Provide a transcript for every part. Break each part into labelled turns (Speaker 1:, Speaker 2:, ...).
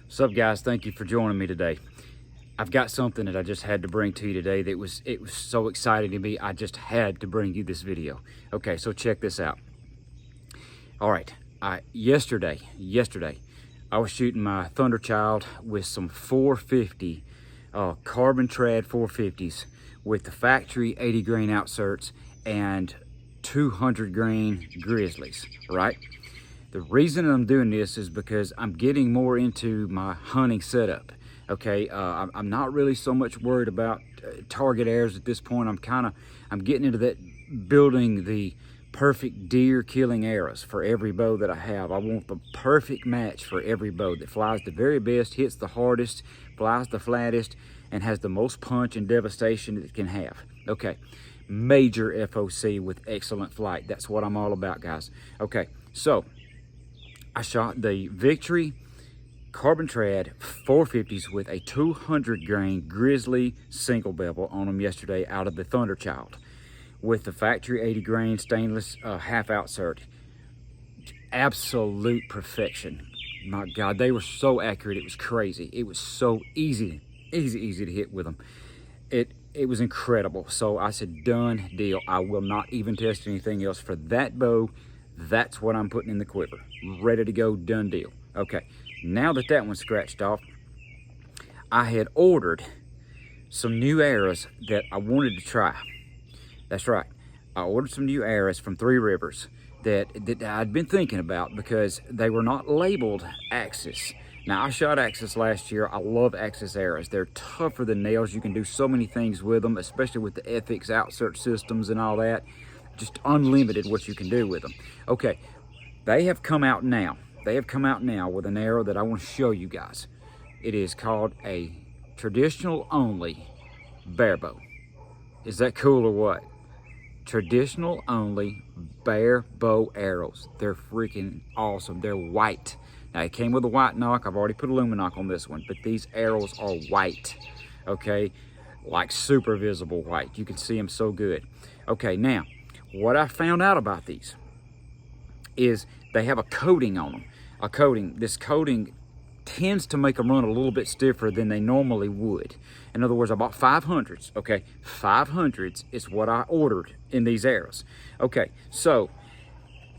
Speaker 1: What's up, guys? Thank you for joining me today. I've got something that I just had to bring to you today that was so exciting to me. I just had to bring you this video. Okay, so check this out. All right, yesterday I was shooting my Thunderchild with some 450 carbon trad 450s with the factory 80 grain outserts and 200 grain grizzlies, right? The reason I'm doing this is because I'm getting more into my hunting setup. Okay, I'm not really so much worried about target arrows at this point. I'm getting into that, building the perfect deer killing arrows for every bow that I have. I want the perfect match for every bow that flies the very best, hits the hardest, flies the flattest, and has the most punch and devastation that it can have. Okay, major FOC with excellent flight. That's what I'm all about, guys. Okay, so I shot the Victory carbon trad 450s with a 200 grain grizzly single bevel on them yesterday out of the Thunderchild with the factory 80 grain stainless half outsert. Absolute perfection. My God, they were so accurate. It was crazy. It was so easy to hit with them. It was incredible. So I said, done deal. I will not even test anything else for that bow. That's what I'm putting in the quiver. Ready to go, done deal. Okay, now that that one's scratched off, I had ordered some new arrows that I wanted to try. That's right, I ordered some new arrows from Three Rivers that I'd been thinking about because they were not labeled Axis. Now, I shot Axis last year. I love Axis arrows. They're tougher than nails. You can do so many things with them, especially with the Ethics outsert systems and all that. Just unlimited what you can do with them. Okay, they have come out now. They have come out now with an arrow that I want to show you guys. It is called a traditional only Barebow. Is that cool or what? Traditional only Barebow arrows. They're freaking awesome. They're white. Now, it came with a white knock. I've already put a Luminoc on this one, but these arrows are white, okay? Like super visible white. You can see them so good. Okay, now, what I found out about these is they have a coating on them. A coating. This coating tends to make them run a little bit stiffer than they normally would. In other words, I bought 500s, okay? 500s is what I ordered in these arrows. Okay, so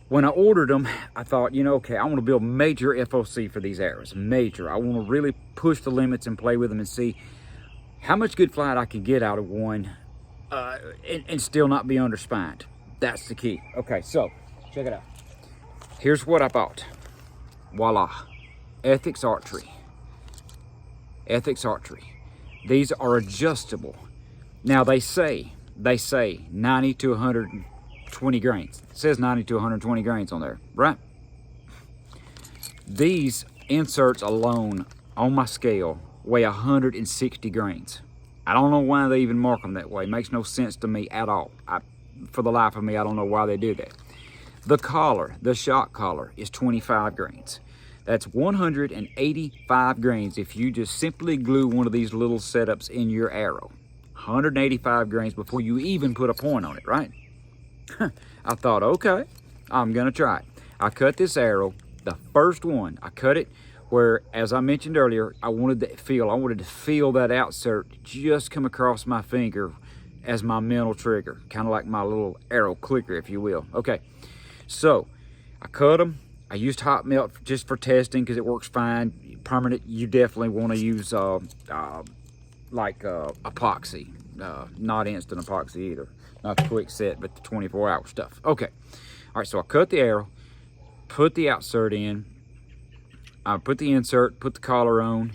Speaker 1: when I ordered them, I thought, you know, okay, I want to build major FOC for these arrows. Major. I want to really push the limits and play with them and see how much good flight I can get out of one and still not be underspined. That's the key. Okay, so check it out. Here's what I bought. Voila. Ethics Archery. Ethics Archery. These are adjustable. Now they say 90 to 120 grains. It says 90 to 120 grains on there, right? These inserts alone on my scale weigh 160 grains. I don't know why they even mark them that way. It makes no sense to me at all. For the life of me, I don't know why they do that. The collar, the shock collar, is 25 grains. That's 185 grains if you just simply glue one of these little setups in your arrow. 185 grains before you even put a point on it, right? I thought, okay, I'm gonna try it. I cut this arrow, the first one, I cut it where, as I mentioned earlier, I wanted to feel that outsert just come across my finger as my mental trigger, kind of like my little arrow clicker, if you will. Okay, so I cut them. I used hot melt just for testing because it works fine. Permanent, you definitely want to use epoxy, not instant epoxy either. Not the quick set, but the 24-hour stuff. Okay, all right, so I cut the arrow, put the outsert in, I put the insert, put the collar on,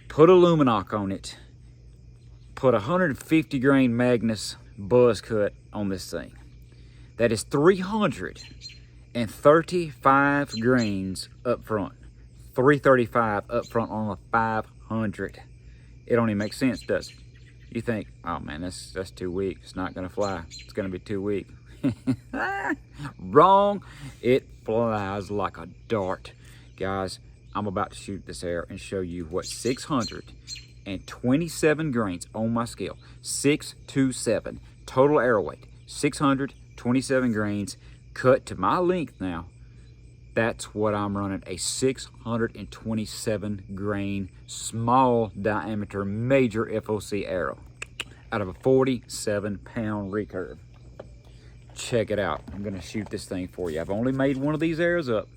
Speaker 1: put a Luminoc on it, put 150 grain Magnus buzz cut on this thing. That is 335 grains up front. 335 up front on a 500. It don't even make sense, does it? You think, oh man, that's too weak. It's not gonna fly. It's gonna be too weak. Wrong. It flies like a dart. Guys, I'm about to shoot this arrow and show you what 627 grains on my scale. 627 total arrow weight. 627 grains cut to my length now. That's what I'm running, a 627 grain, small diameter, major FOC arrow out of a 47-pound recurve. Check it out. I'm gonna shoot this thing for you. I've only made one of these arrows up,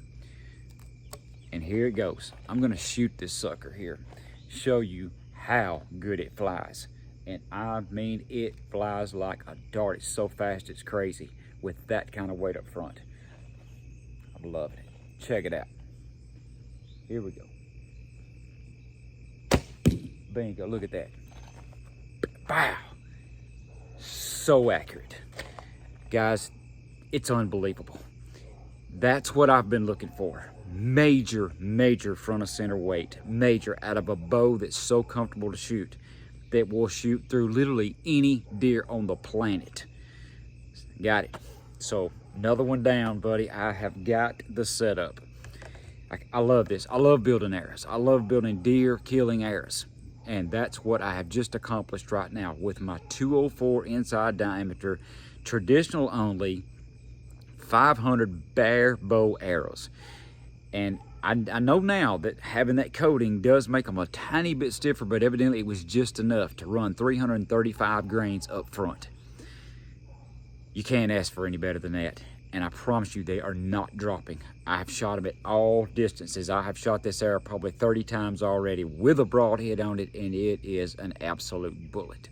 Speaker 1: and here it goes. I'm gonna shoot this sucker here, show you how good it flies. And I mean, it flies like a dart. It's so fast, it's crazy with that kind of weight up front. I'm loving it. Check it out. Here we go. Bingo, look at that. Wow. So accurate. Guys, it's unbelievable. That's what I've been looking for. Major, major front of center weight. Major, out of a bow that's so comfortable to shoot, that will shoot through literally any deer on the planet. Got it. So another one down, buddy. I have got the setup. I love this. I love building arrows. I love building deer killing arrows. And that's what I have just accomplished right now with my 204 inside diameter, traditional only, 500 Barebow arrows. And I know now that having that coating does make them a tiny bit stiffer, but evidently it was just enough to run 335 grains up front. You can't ask for any better than that. And I promise you, they are not dropping. I have shot them at all distances. I have shot this arrow probably 30 times already with a broadhead on it, and it is an absolute bullet.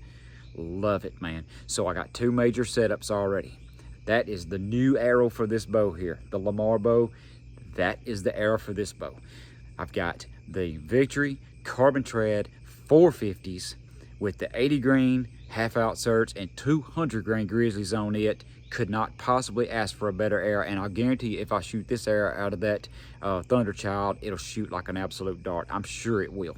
Speaker 1: Love it, man. So I got 2 major setups already. That is the new arrow for this bow here, the Lamar bow. That is the arrow for this bow. I've got the Victory Carbon Tread 450s with the 80 grain half outserts and 200 grain grizzlies on it. Could not possibly ask for a better arrow, and I'll guarantee you if I shoot this arrow out of that Thunder Child, it'll shoot like an absolute dart. I'm sure it will.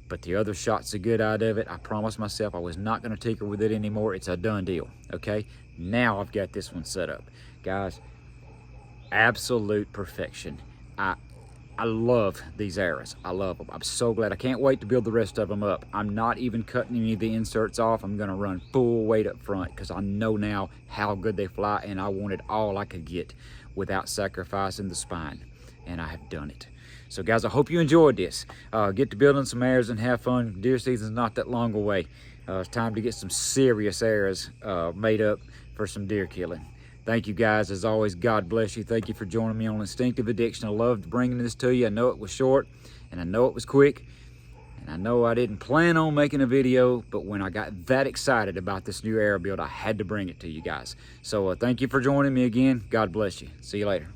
Speaker 1: But the other shot's a good out of it. I promised myself I was not going to tinker with it anymore. It's a done deal, okay? Now I've got this one set up. Guys, absolute perfection. I love these arrows. I love them. I'm so glad. I can't wait to build the rest of them up. I'm not even cutting any of the inserts off. I'm going to run full weight up front because I know now how good they fly, and I wanted all I could get without sacrificing the spine, and I have done it. So guys, I hope you enjoyed this. Get to building some arrows and have fun. Deer season's not that long away. It's time to get some serious arrows made up for some deer killing. Thank you guys. As always, God bless you. Thank you for joining me on Instinctive Addiction. I loved bringing this to you. I know it was short, and I know it was quick, and I know I didn't plan on making a video, but when I got that excited about this new arrow build, I had to bring it to you guys. So thank you for joining me again. God bless you. See you later.